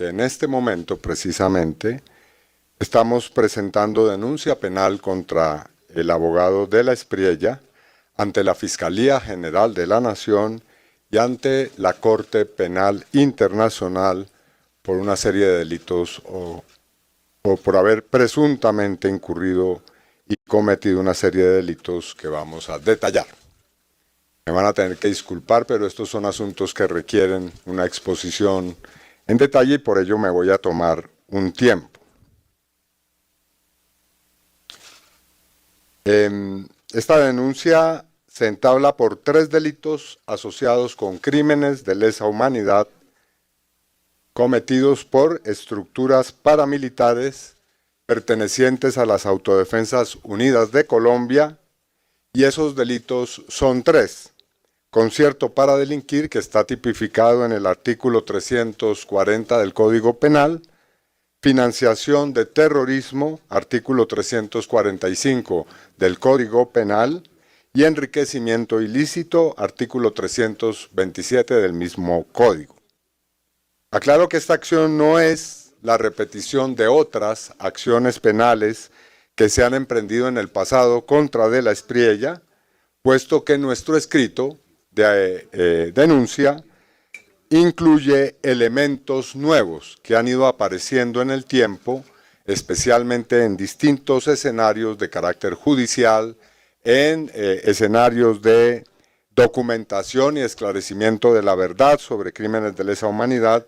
que en este momento precisamente estamos presentando denuncia penal contra el abogado de la Espriella ante la Fiscalía General de la Nación y ante la Corte Penal Internacional por una serie de delitos o por haber presuntamente incurrido y cometido una serie de delitos que vamos a detallar. Me van a tener que disculpar, pero estos son asuntos que requieren una exposición en detalle y por ello me voy a tomar un tiempo. Esta denuncia se entabla por 3 delitos asociados con crímenes de lesa humanidad cometidos por estructuras paramilitares pertenecientes a las Autodefensas Unidas de Colombia, y esos delitos son 3. Concierto para delinquir, que está tipificado en el artículo 340 del Código Penal, financiación de terrorismo, artículo 345 del Código Penal, y enriquecimiento ilícito, artículo 327 del mismo Código. Aclaro que esta acción no es la repetición de otras acciones penales que se han emprendido en el pasado contra de la Espriella, puesto que nuestro escrito de denuncia incluye elementos nuevos que han ido apareciendo en el tiempo, especialmente en distintos escenarios de carácter judicial, en escenarios de documentación y esclarecimiento de la verdad sobre crímenes de lesa humanidad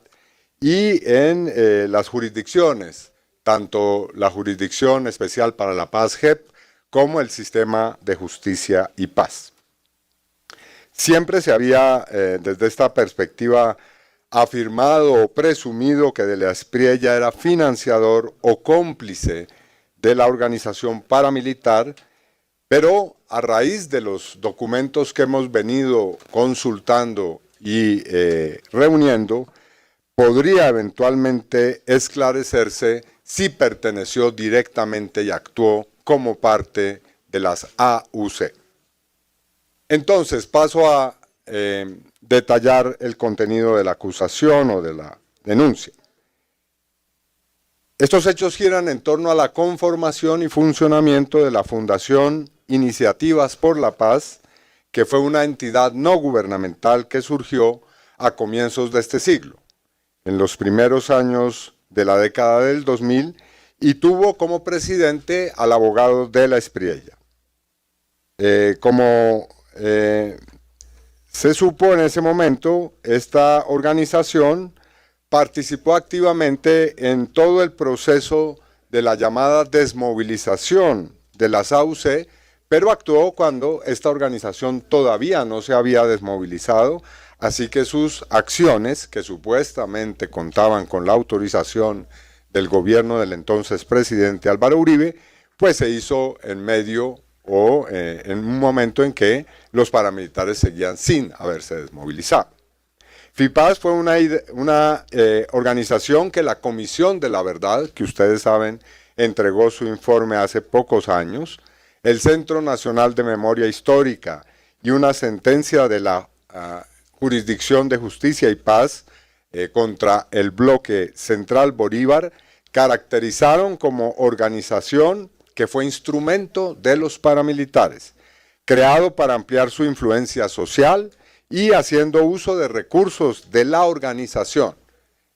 y en las jurisdicciones, tanto la Jurisdicción Especial para la Paz, JEP, como el Sistema de Justicia y Paz. Siempre se había, desde esta perspectiva, afirmado o presumido que de la Espriella era financiador o cómplice de la organización paramilitar, pero a raíz de los documentos que hemos venido consultando y reuniendo, podría eventualmente esclarecerse si perteneció directamente y actuó como parte de las AUC. Entonces, paso a detallar el contenido de la acusación o de la denuncia. Estos hechos giran en torno a la conformación y funcionamiento de la Fundación Iniciativas por la Paz, que fue una entidad no gubernamental que surgió a comienzos de este siglo, en los primeros años de la década del 2000, y tuvo como presidente al abogado de la Espriella. Se supo en ese momento, esta organización participó activamente en todo el proceso de la llamada desmovilización de las AUC, pero actuó cuando esta organización todavía no se había desmovilizado, así que sus acciones, que supuestamente contaban con la autorización del gobierno del entonces presidente Álvaro Uribe, pues se hizo en medio o en un momento en que los paramilitares seguían sin haberse desmovilizado. FIPAZ fue una organización que la Comisión de la Verdad, que ustedes saben, entregó su informe hace pocos años, el Centro Nacional de Memoria Histórica y una sentencia de la Jurisdicción de Justicia y Paz contra el bloque Central Bolívar, caracterizaron como organización que fue instrumento de los paramilitares, creado para ampliar su influencia social y haciendo uso de recursos de la organización.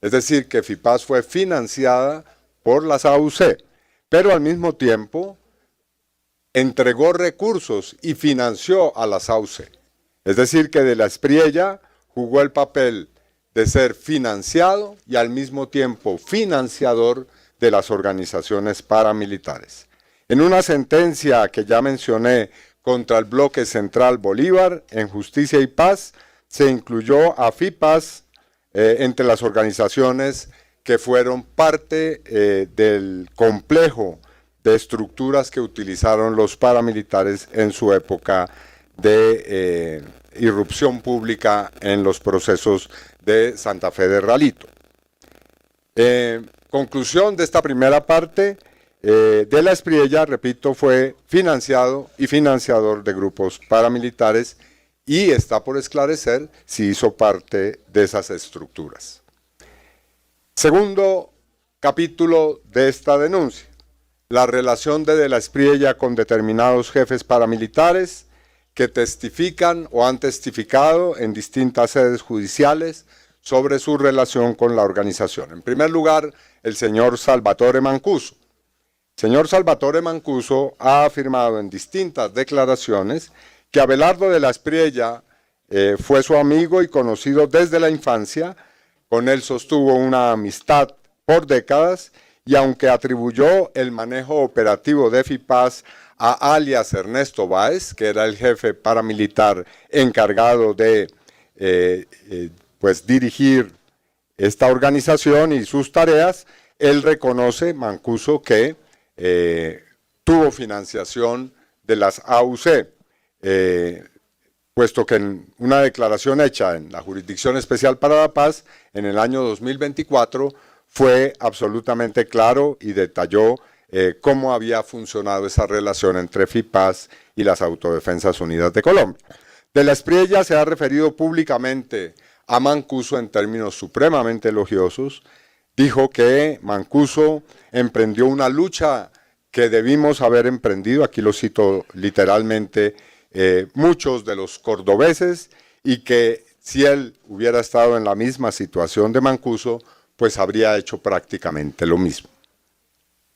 Es decir, que FIPAZ fue financiada por las AUC, pero al mismo tiempo entregó recursos y financió a las AUC. Es decir, que de la Espriella jugó el papel de ser financiado y al mismo tiempo financiador de las organizaciones paramilitares. En una sentencia que ya mencioné contra el bloque Central Bolívar, en Justicia y Paz, se incluyó a FIPAZ entre las organizaciones que fueron parte del complejo de estructuras que utilizaron los paramilitares en su época de irrupción pública en los procesos de Santa Fe de Ralito. Conclusión de esta primera parte, de la Espriella, repito, fue financiado y financiador de grupos paramilitares y está por esclarecer si hizo parte de esas estructuras. Segundo capítulo de esta denuncia: la relación de la Espriella con determinados jefes paramilitares que testifican o han testificado en distintas sedes judiciales sobre su relación con la organización. En primer lugar, el señor Salvatore Mancuso. El señor Salvatore Mancuso ha afirmado en distintas declaraciones que Abelardo de la Espriella fue su amigo y conocido desde la infancia. Con él sostuvo una amistad por décadas, y aunque atribuyó el manejo operativo de FIPAS a alias Ernesto Báez, que era el jefe paramilitar encargado de dirigir esta organización y sus tareas, él reconoce, Mancuso, que tuvo financiación de las AUC, puesto que en una declaración hecha en la Jurisdicción Especial para la Paz en el año 2024 fue absolutamente claro y detalló cómo había funcionado esa relación entre FIPAS y las Autodefensas Unidas de Colombia. De la Espriella se ha referido públicamente a Mancuso en términos supremamente elogiosos. Dijo que Mancuso emprendió una lucha que debimos haber emprendido, aquí lo cito literalmente, muchos de los cordobeses, y que si él hubiera estado en la misma situación de Mancuso, pues habría hecho prácticamente lo mismo.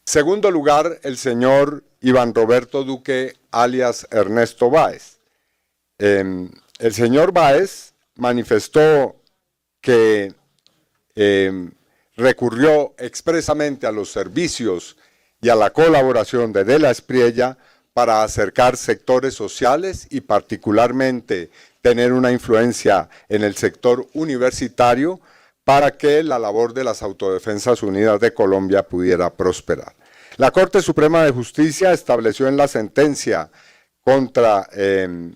Segundo lugar, el señor Iván Roberto Duque, alias Ernesto Báez. El señor Báez manifestó que recurrió expresamente a los servicios y a la colaboración de la Espriella para acercar sectores sociales y particularmente tener una influencia en el sector universitario para que la labor de las Autodefensas Unidas de Colombia pudiera prosperar. La Corte Suprema de Justicia estableció en la sentencia contra el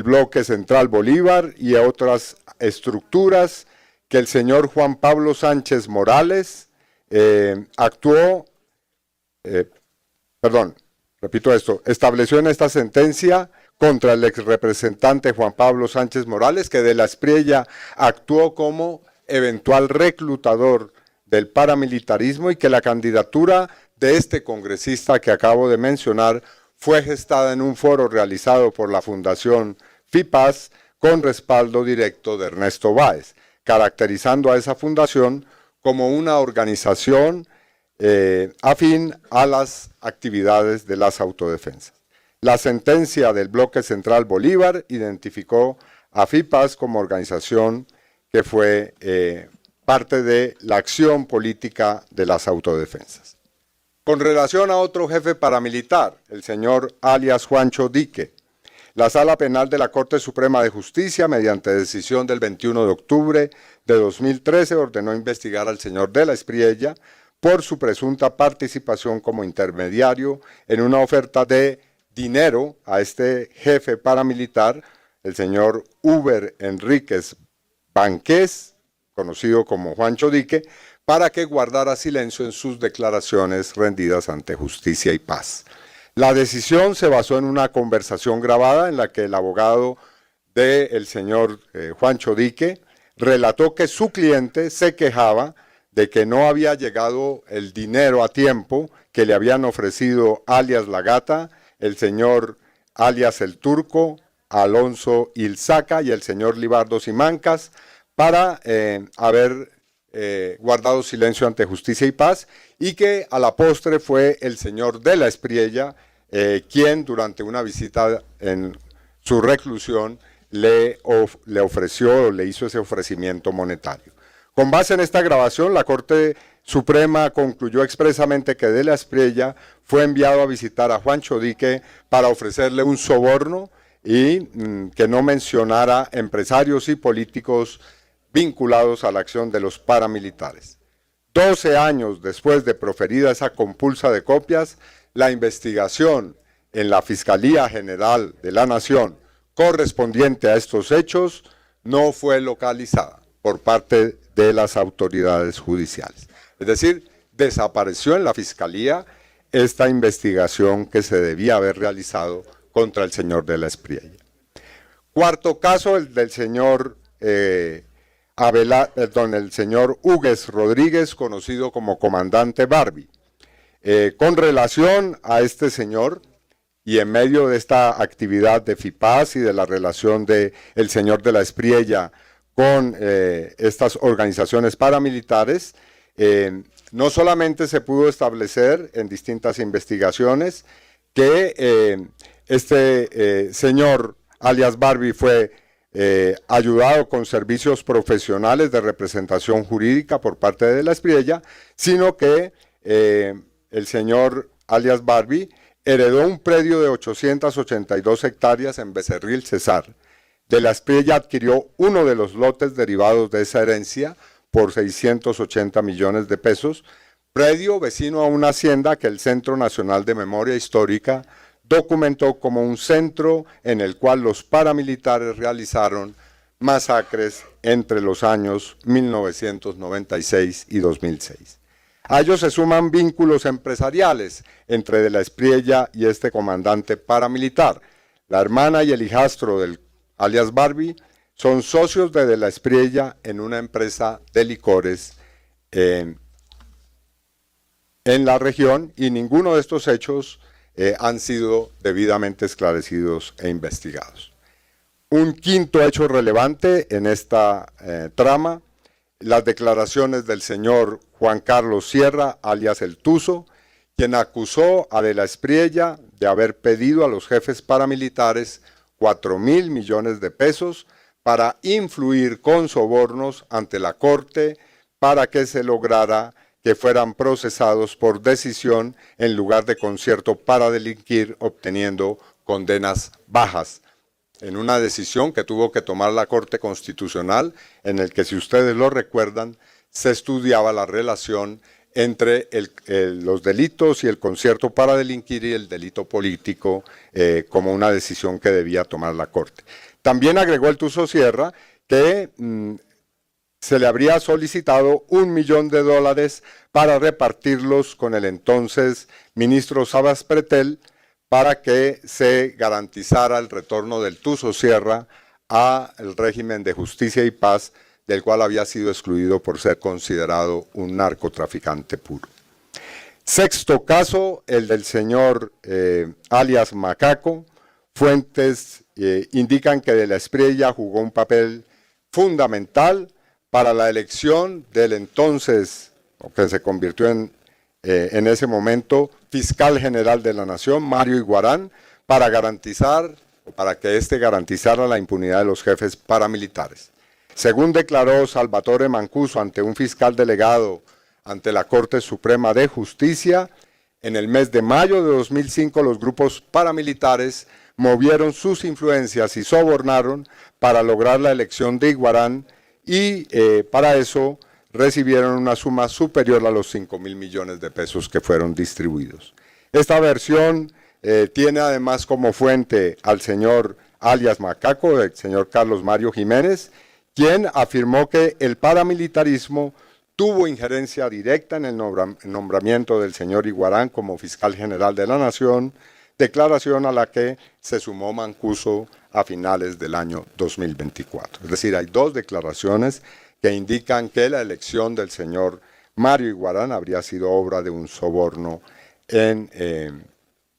Bloque Central Bolívar y otras estructuras que el señor Juan Pablo Sánchez Morales estableció en esta sentencia contra el exrepresentante Juan Pablo Sánchez Morales que de la Espriella actuó como eventual reclutador del paramilitarismo y que la candidatura de este congresista que acabo de mencionar fue gestada en un foro realizado por la Fundación FIPAS con respaldo directo de Ernesto Báez, caracterizando a esa fundación como una organización afín a las actividades de las autodefensas. La sentencia del Bloque Central Bolívar identificó a FIPAS como organización que fue parte de la acción política de las autodefensas. Con relación a otro jefe paramilitar, el señor alias Juancho Dique, la Sala Penal de la Corte Suprema de Justicia, mediante decisión del 21 de octubre de 2013, ordenó investigar al señor de la Espriella por su presunta participación como intermediario en una oferta de dinero a este jefe paramilitar, el señor Uber Enríquez Banqués, conocido como Juancho Dique, para que guardara silencio en sus declaraciones rendidas ante Justicia y Paz. La decisión se basó en una conversación grabada en la que el abogado del señor Juancho Dique relató que su cliente se quejaba de que no había llegado el dinero a tiempo que le habían ofrecido alias La Gata, el señor alias El Turco, Alonso Ilzaca y el señor Libardo Simancas para haber guardado silencio ante Justicia y Paz, y que a la postre fue el señor de la Espriella quien durante una visita en su reclusión le ofreció, le hizo ese ofrecimiento monetario. Con base en esta grabación, la Corte Suprema concluyó expresamente que de la Espriella fue enviado a visitar a Juancho Dique para ofrecerle un soborno y que no mencionara empresarios y políticos vinculados a la acción de los paramilitares. 12 años después de proferida esa compulsa de copias, la investigación en la Fiscalía General de la Nación correspondiente a estos hechos no fue localizada por parte de las autoridades judiciales. Es decir, desapareció en la Fiscalía esta investigación que se debía haber realizado contra el señor de la Espriella. Cuarto caso, el del señor el señor Hugues Rodríguez, conocido como Comandante Barbie. Con relación a este señor, y en medio de esta actividad de FIPAS y de la relación del señor de la Espriella con estas organizaciones paramilitares, no solamente se pudo establecer en distintas investigaciones que este señor alias Barbie fue ayudado con servicios profesionales de representación jurídica por parte de la Espriella, sino que el señor alias Barbie heredó un predio de 882 hectáreas en Becerril, Cesar. De la Espriella adquirió uno de los lotes derivados de esa herencia por 680 millones de pesos, predio vecino a una hacienda que el Centro Nacional de Memoria Histórica documentó como un centro en el cual los paramilitares realizaron masacres entre los años 1996 y 2006. A ellos se suman vínculos empresariales entre De la Espriella y este comandante paramilitar. La hermana y el hijastro del alias Barbie son socios de la Espriella en una empresa de licores en la región, y ninguno de estos hechos han sido debidamente esclarecidos e investigados. Un quinto hecho relevante en esta trama: las declaraciones del señor Juan Carlos Sierra, alias El Tuzo, quien acusó a De la Espriella de haber pedido a los jefes paramilitares 4.000 millones de pesos para influir con sobornos ante la Corte para que se lograra que fueran procesados por decisión en lugar de concierto para delinquir, obteniendo condenas bajas, en una decisión que tuvo que tomar la Corte Constitucional, en el que, si ustedes lo recuerdan, se estudiaba la relación entre los delitos y el concierto para delinquir y el delito político como una decisión que debía tomar la Corte. También agregó El Tuzo Sierra que se le habría solicitado $1 millón para repartirlos con el entonces ministro Sabas Pretel para que se garantizara el retorno del Tuzo Sierra al régimen de justicia y paz, del cual había sido excluido por ser considerado un narcotraficante puro. Sexto caso, el del señor alias Macaco. Fuentes indican que De la Espriella jugó un papel fundamental para la elección del entonces, que se convirtió en ese momento, fiscal general de la Nación, Mario Iguarán, para que éste garantizara la impunidad de los jefes paramilitares. Según declaró Salvatore Mancuso ante un fiscal delegado ante la Corte Suprema de Justicia, en el mes de mayo de 2005 los grupos paramilitares movieron sus influencias y sobornaron para lograr la elección de Iguarán, y para eso recibieron una suma superior a los 5.000 millones de pesos que fueron distribuidos. Esta versión tiene además como fuente al señor alias Macaco, el señor Carlos Mario Jiménez, quien afirmó que el paramilitarismo tuvo injerencia directa en el nombramiento del señor Iguarán como fiscal general de la Nación, declaración a la que se sumó Mancuso a finales del año 2024. Es decir, hay dos declaraciones que indican que la elección del señor Mario Iguarán habría sido obra de un soborno en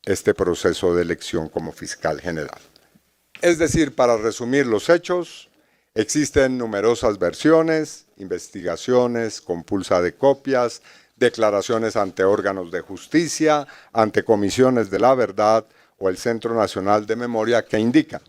este proceso de elección como fiscal general. Es decir, para resumir los hechos, existen numerosas versiones, investigaciones, compulsa de copias, declaraciones ante órganos de justicia, ante comisiones de la verdad o el Centro Nacional de Memoria, que indican,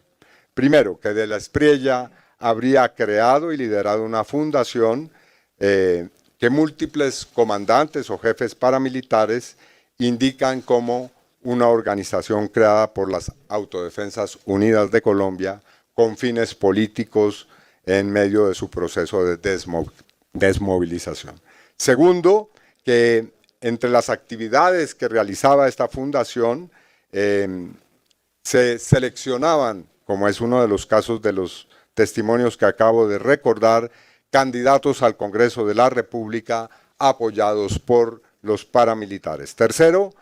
primero, que De la Espriella habría creado y liderado una fundación que múltiples comandantes o jefes paramilitares indican como una organización creada por las Autodefensas Unidas de Colombia con fines políticos en medio de su proceso de desmovilización. Segundo, que entre las actividades que realizaba esta fundación se seleccionaban, como es uno de los casos de los testimonios que acabo de recordar, candidatos al Congreso de la República apoyados por los paramilitares. Tercero,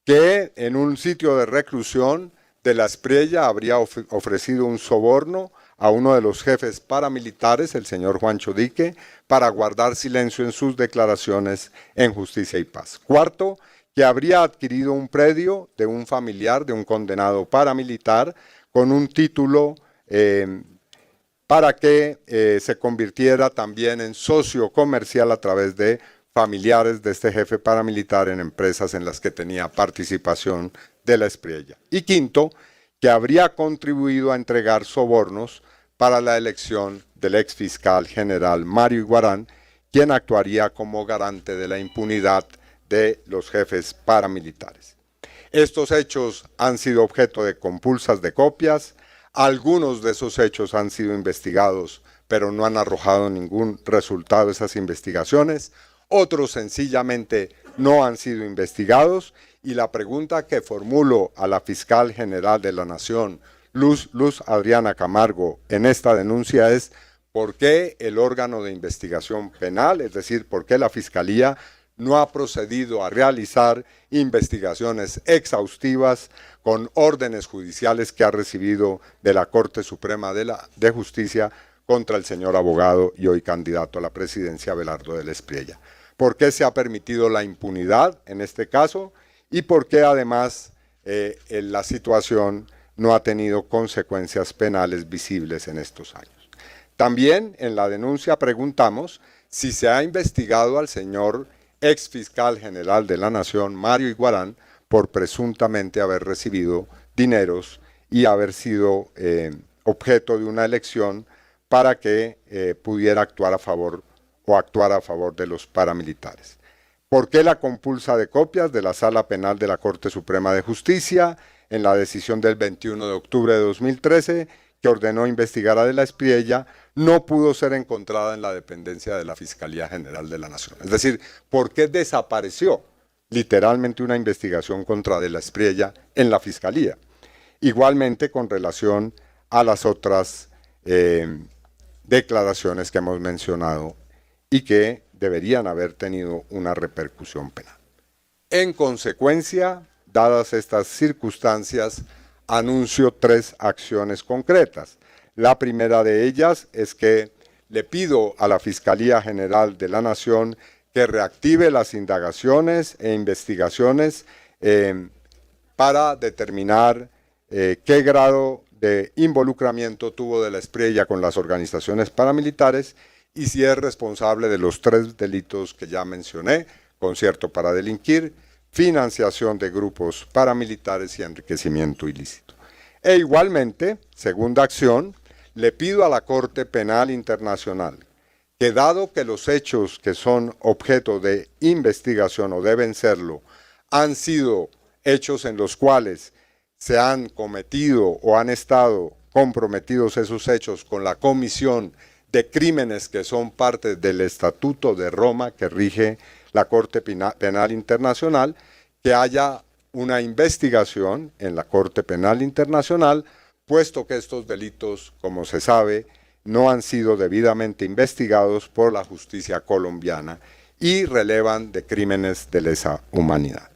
que en un sitio de reclusión De la Espriella habría ofrecido un soborno a uno de los jefes paramilitares, el señor Juancho Dique, para guardar silencio en sus declaraciones en Justicia y Paz. Cuarto, que habría adquirido un predio de un familiar de un condenado paramilitar con un título para que se convirtiera también en socio comercial a través de familiares de este jefe paramilitar en empresas en las que tenía participación de la Espriella. Y quinto, que habría contribuido a entregar sobornos para la elección del exfiscal general Mario Iguarán, quien actuaría como garante de la impunidad de los jefes paramilitares. Estos hechos han sido objeto de compulsas de copias. Algunos de esos hechos han sido investigados, pero no han arrojado ningún resultado de esas investigaciones. Otros sencillamente no han sido investigados, y la pregunta que formulo a la fiscal general de la Nación, Luz Adriana Camargo, en esta denuncia es: ¿por qué el órgano de investigación penal, es decir, por qué la Fiscalía no ha procedido a realizar investigaciones exhaustivas con órdenes judiciales que ha recibido de la Corte Suprema de Justicia contra el señor abogado y hoy candidato a la presidencia Abelardo de la Espriella? ¿Por qué se ha permitido la impunidad en este caso? ¿Y por qué además la situación no ha tenido consecuencias penales visibles en estos años? También en la denuncia preguntamos si se ha investigado al señor ex fiscal general de la Nación, Mario Iguarán, por presuntamente haber recibido dineros y haber sido objeto de una elección para que pudiera actuar a favor o actuar a favor de los paramilitares. ¿Por qué la compulsa de copias de la Sala Penal de la Corte Suprema de Justicia en la decisión del 21 de octubre de 2013 que ordenó investigar a de la Espriella no pudo ser encontrada en la dependencia de la Fiscalía General de la Nación? Es decir, ¿por qué desapareció literalmente una investigación contra de la Espriella en la Fiscalía? Igualmente con relación a las otras declaraciones que hemos mencionado y que deberían haber tenido una repercusión penal. En consecuencia, dadas estas circunstancias, anuncio 3 acciones concretas. La primera de ellas es que le pido a la Fiscalía General de la Nación que reactive las indagaciones e investigaciones para determinar qué grado de involucramiento tuvo de la Espriella con las organizaciones paramilitares y si es responsable de los 3 delitos que ya mencioné: concierto para delinquir, financiación de grupos paramilitares y enriquecimiento ilícito. E igualmente, segunda acción, le pido a la Corte Penal Internacional que, dado que los hechos que son objeto de investigación o deben serlo, han sido hechos en los cuales se han cometido o han estado comprometidos esos hechos con la comisión de crímenes que son parte del Estatuto de Roma que rige la Corte Penal Internacional, que haya una investigación en la Corte Penal Internacional, puesto que estos delitos, como se sabe, no han sido debidamente investigados por la justicia colombiana y relevan de crímenes de lesa humanidad.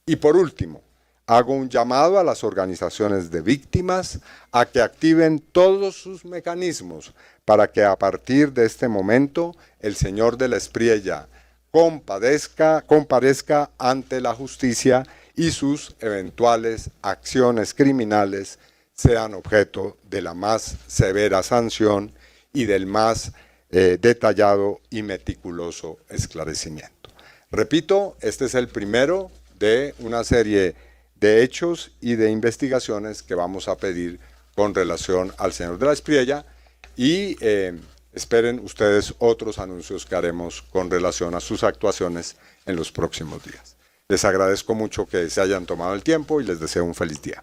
Y por último, hago un llamado a las organizaciones de víctimas a que activen todos sus mecanismos para que a partir de este momento el señor de la Espriella comparezca ante la justicia y sus eventuales acciones criminales sean objeto de la más severa sanción y del más detallado y meticuloso esclarecimiento. Repito, este es el primero de una serie de hechos y de investigaciones que vamos a pedir con relación al señor de la Espriella y esperen ustedes otros anuncios que haremos con relación a sus actuaciones en los próximos días. Les agradezco mucho que se hayan tomado el tiempo y les deseo un feliz día.